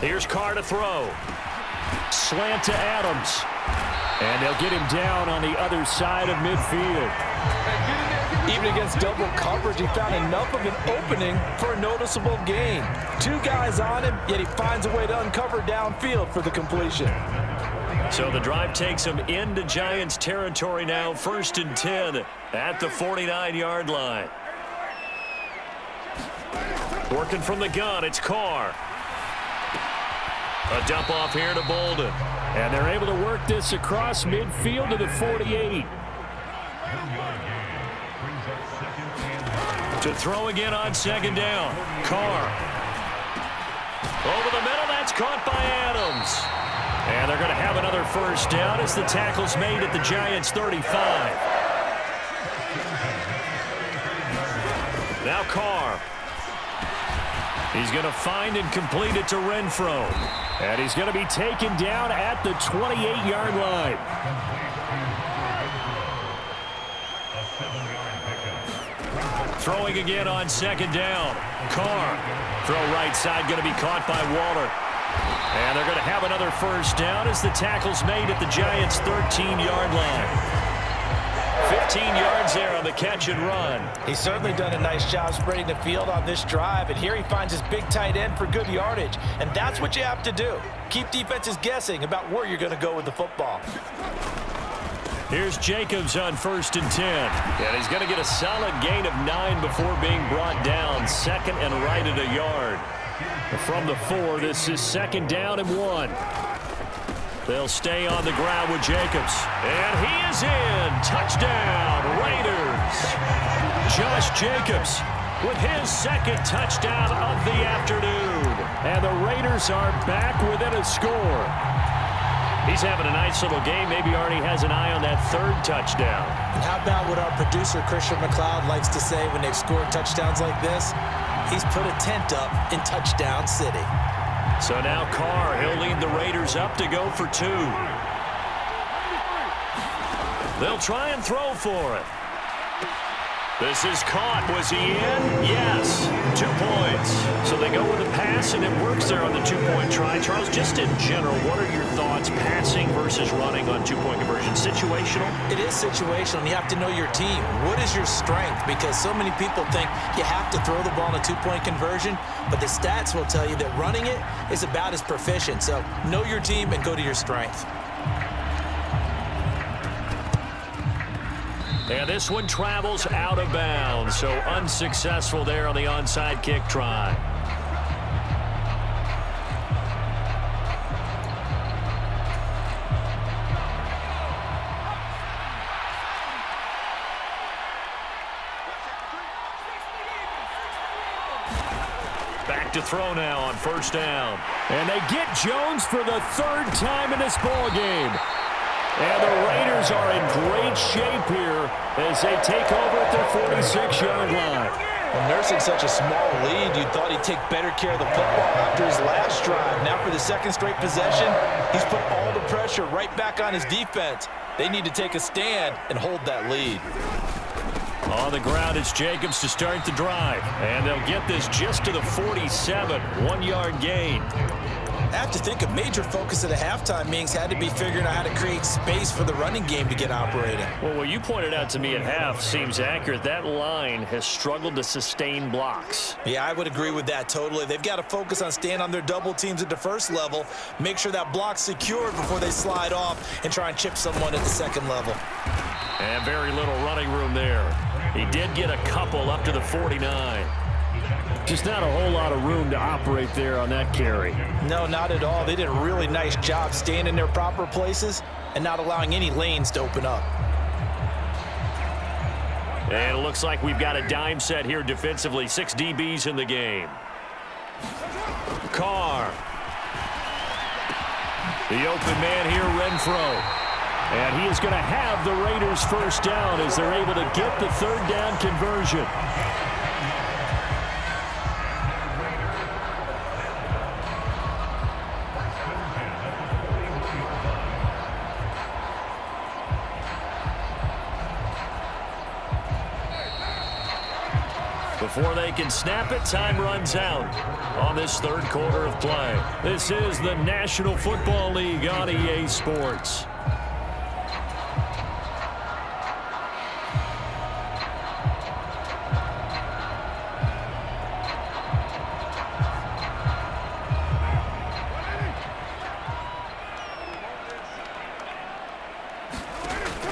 Here's Carr to throw. Slant to Adams. And they'll get him down on the other side of midfield. Even against double coverage, he found enough of an opening for a noticeable gain. Two guys on him, yet he finds a way to uncover downfield for the completion. So the drive takes him into Giants territory now, 1st and 10 at the 49-yard line. Working from the gun, it's Carr. A dump off here to Bolden. And they're able to work this across midfield to the 48. To throw again on 2nd down. Carr. Over the middle, that's caught by Adams. And they're going to have another 1st down as the tackle's made at the Giants' 35. Now Carr. He's going to find and complete it to Renfro. And he's going to be taken down at the 28-yard line. Throwing again on 2nd down. Carr. Throw right side going to be caught by Waller. And they're going to have another 1st down as the tackle's made at the Giants' 13-yard line. 15 yards there on the catch and run. He's certainly done a nice job spreading the field on this drive, and here he finds his big tight end for good yardage. And that's what you have to do. Keep defenses guessing about where you're going to go with the football. Here's Jacobs on 1st and 10. And he's going to get a solid gain of 9 before being brought down. 2nd and right at a yard. From the 4, this is 2nd down and 1. They'll stay on the ground with Jacobs. And he is in. Touchdown, Raiders. Josh Jacobs with his 2nd touchdown of the afternoon. And the Raiders are back within a score. He's having a nice little game. Maybe Arnie has an eye on that 3rd touchdown. And how about what our producer, Christian McLeod, likes to say when they've scored touchdowns like this? He's put a tent up in Touchdown City. So now Carr, he'll lead the Raiders up to go for 2. They'll try and throw for it. This is caught. Was he in? Yes. 2 points. So they go with a pass, and it works there on the 2-point try. Charles, just in general, what are your thoughts passing versus running on 2-point conversion? Situational? It is situational, and you have to know your team. What is your strength? Because so many people think you have to throw the ball in a 2-point conversion, but the stats will tell you that running it is about as proficient. So know your team and go to your strength. And this one travels out of bounds, so unsuccessful there on the onside kick try. Back to throw now on 1st down. And they get Jones for the 3rd time in this ball game. And the Raiders are in great shape here as they take over at their 46-yard line. Well, nursing such a small lead, you thought he'd take better care of the football after his last drive. Now for the 2nd straight possession, he's put all the pressure right back on his defense. They need to take a stand and hold that lead. On the ground, it's Jacobs to start the drive. And they'll get this just to the 47, 1-yard gain. I have to think a major focus of the halftime meetings had to be figuring out how to create space for the running game to get operating. Well, what you pointed out to me at half seems accurate. That line has struggled to sustain blocks. Yeah, I would agree with that totally. They've got to focus on staying on their double teams at the 1st level, make sure that block's secured before they slide off and try and chip someone at the 2nd level. And very little running room there. He did get a couple up to the 49. Just not a whole lot of room to operate there on that carry. No, not at all. They did a really nice job staying in their proper places and not allowing any lanes to open up. And it looks like we've got a dime set here defensively. 6 DBs in the game. Carr. The open man here, Renfro. And he is going to have the Raiders 1st down as they're able to get the 3rd down conversion. Before they can snap it, time runs out on this third quarter of play. This is the National Football League on EA Sports.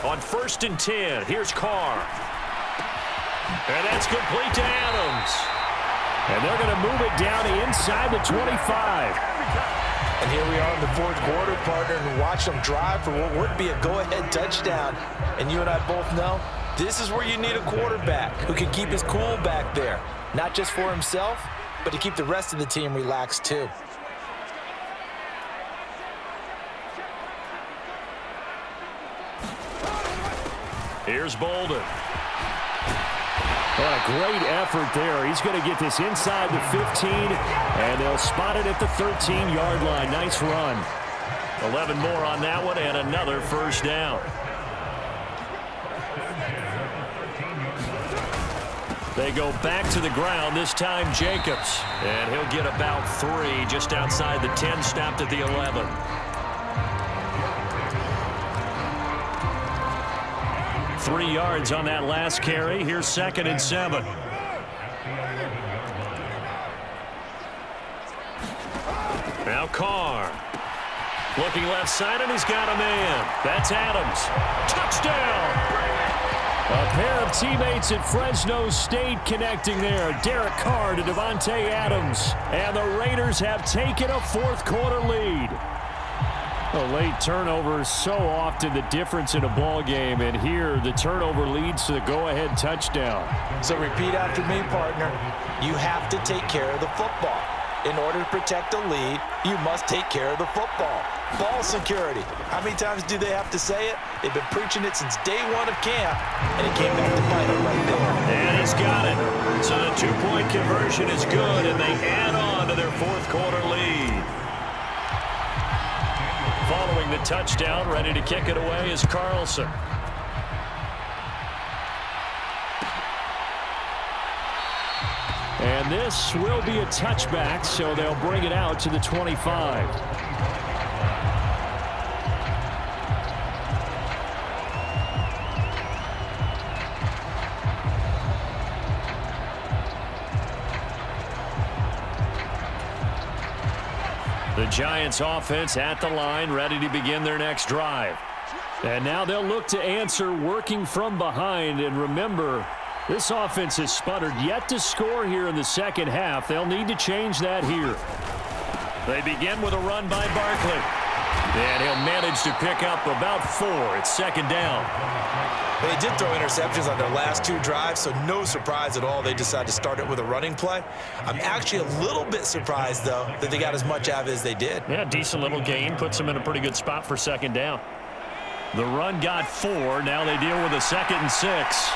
On 1st and 10, here's Carr. And that's complete to Adams. And they're going to move it down inside the 25. And here we are in the fourth quarter, partner, and watch them drive for what would be a go-ahead touchdown. And you and I both know this is where you need a quarterback who can keep his cool back there, not just for himself, but to keep the rest of the team relaxed too. Here's Bolden. What a great effort there. He's going to get this inside the 15, and they'll spot it at the 13-yard line. Nice run. 11 more on that one, and another first down. They go back to the ground, this time Jacobs. And he'll get about 3 just outside the 10, stopped at the 11. Three yards on that last carry. Here's 2nd and 7. Now Carr. Looking left side, and he's got a man. That's Adams. Touchdown! A pair of teammates at Fresno State connecting there. Derek Carr to Devontae Adams. And the Raiders have taken a fourth quarter lead. A late turnover is so often the difference in a ball game, and here the turnover leads to the go-ahead touchdown. So repeat after me, partner. You have to take care of the football. In order to protect a lead, you must take care of the football. Ball security. How many times do they have to say it? They've been preaching it since day one of camp, and it came back to bite them right there. And he's got it. So the two-point conversion is good, and they add on to their fourth quarter lead. Following the touchdown, ready to kick it away is Carlson. And this will be a touchback, so they'll bring it out to the 25. The Giants offense at the line, ready to begin their next drive. And now they'll look to answer working from behind. And remember, this offense has sputtered yet to score here in the second half. They'll need to change that here. They begin with a run by Barkley. And he'll manage to pick up about 4. It's 2nd down. They did throw interceptions on their last 2 drives, so no surprise at all they decided to start it with a running play. I'm actually a little bit surprised, though, that they got as much out of it as they did. Yeah, decent little gain. Puts them in a pretty good spot for 2nd down. The run got 4. Now they deal with a 2nd and 6.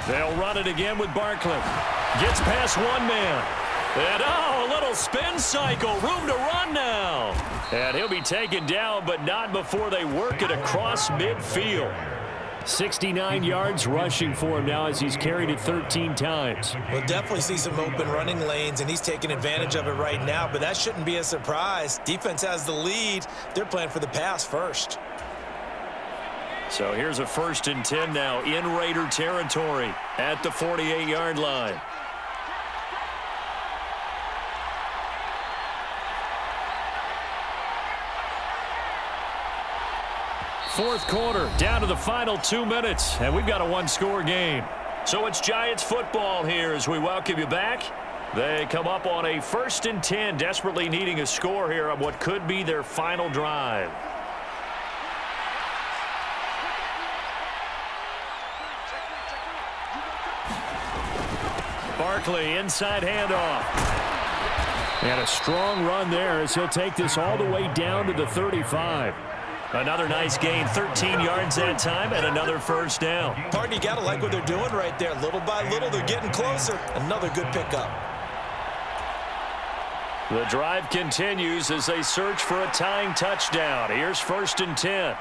They'll run it again with Barkley. Gets past one man. And, a little spin cycle. Room to run now. And he'll be taken down, but not before they work it across midfield. 69 yards rushing for him now as he's carried it 13 times. We'll definitely see some open running lanes, and he's taking advantage of it right now, but that shouldn't be a surprise. Defense has the lead. They're playing for the pass first. So here's a 1st and 10 now in Raider territory at the 48-yard line. Fourth quarter, down to the final 2 minutes, and we've got a one-score game. So it's Giants football here as we welcome you back. They come up on a 1st and 10, desperately needing a score here on what could be their final drive. Barkley, inside handoff. And a strong run there as he'll take this all the way down to the 35. Another nice gain, 13 yards that time, and another first down. Partner, you got to like what they're doing right there. Little by little, they're getting closer. Another good pickup. The drive continues as they search for a tying touchdown. Here's 1st and 10.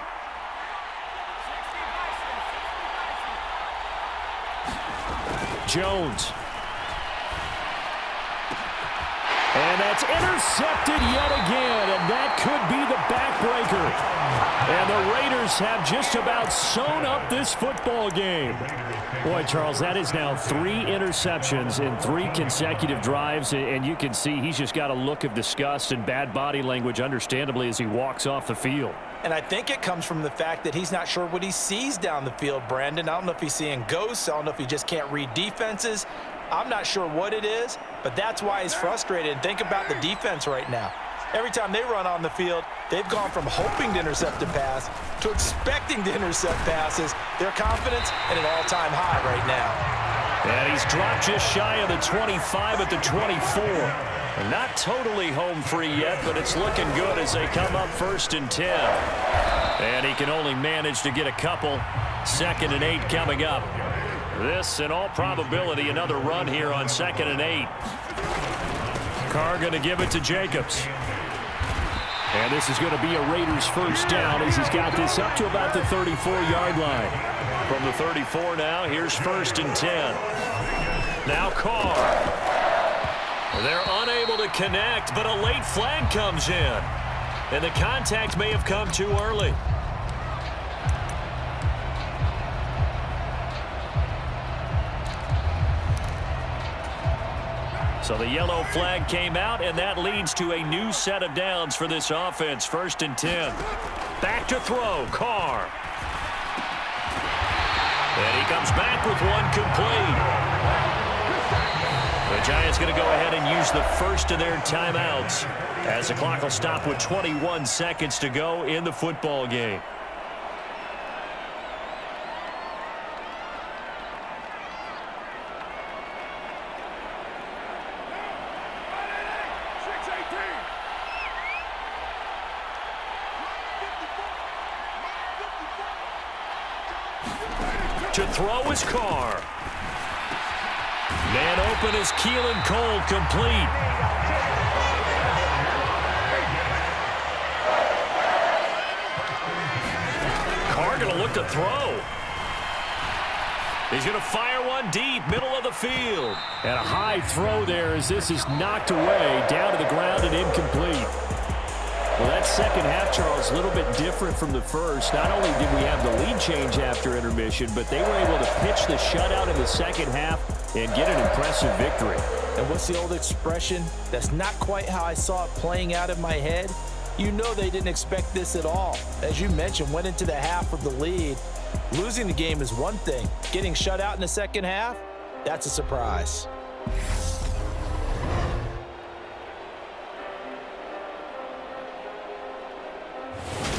Jones. And that's intercepted yet again, and that could be the backbreaker. And the Raiders have just about sewn up this football game. Boy, Charles, that is now 3 interceptions in 3 consecutive drives, and you can see he's just got a look of disgust and bad body language, understandably, as he walks off the field. And I think it comes from the fact that he's not sure what he sees down the field, Brandon. I don't know if he's seeing ghosts. I don't know if he just can't read defenses. I'm not sure what it is, but that's why he's frustrated. And think about the defense right now. Every time they run on the field, they've gone from hoping to intercept a pass to expecting to intercept passes. Their confidence at an all-time high right now. And he's dropped just shy of the 25 at the 24. And not totally home free yet, but it's looking good as they come up 1st and 10. And he can only manage to get a couple. 2nd and 8 coming up. This, in all probability, another run here on 2nd and 8. Carr going to give it to Jacobs. And this is going to be a Raiders 1st down as he's got this up to about the 34-yard line. From the 34 now, here's 1st and 10. Now Carr. They're unable to connect, but a late flag comes in. And the contact may have come too early. So the yellow flag came out, and that leads to a new set of downs for this offense. 1st and 10. Back to throw, Carr. And he comes back with one complete. The Giants going to go ahead and use the first of their timeouts as the clock will stop with 21 seconds to go in the football game. To throw is Carr. Man open is Keelan Cole, complete. Carr going to look to throw. He's going to fire one deep, middle of the field. And a high throw there as this is knocked away, down to the ground and incomplete. Well, that second half, Charles, a little bit different from the first. Not only did we have the lead change after intermission, but they were able to pitch the shutout in the second half and get an impressive victory. And what's the old expression? That's not quite how I saw it playing out in my head. You know they didn't expect this at all. As you mentioned, went into the half with the lead. Losing the game is one thing. Getting shut out in the second half, that's a surprise.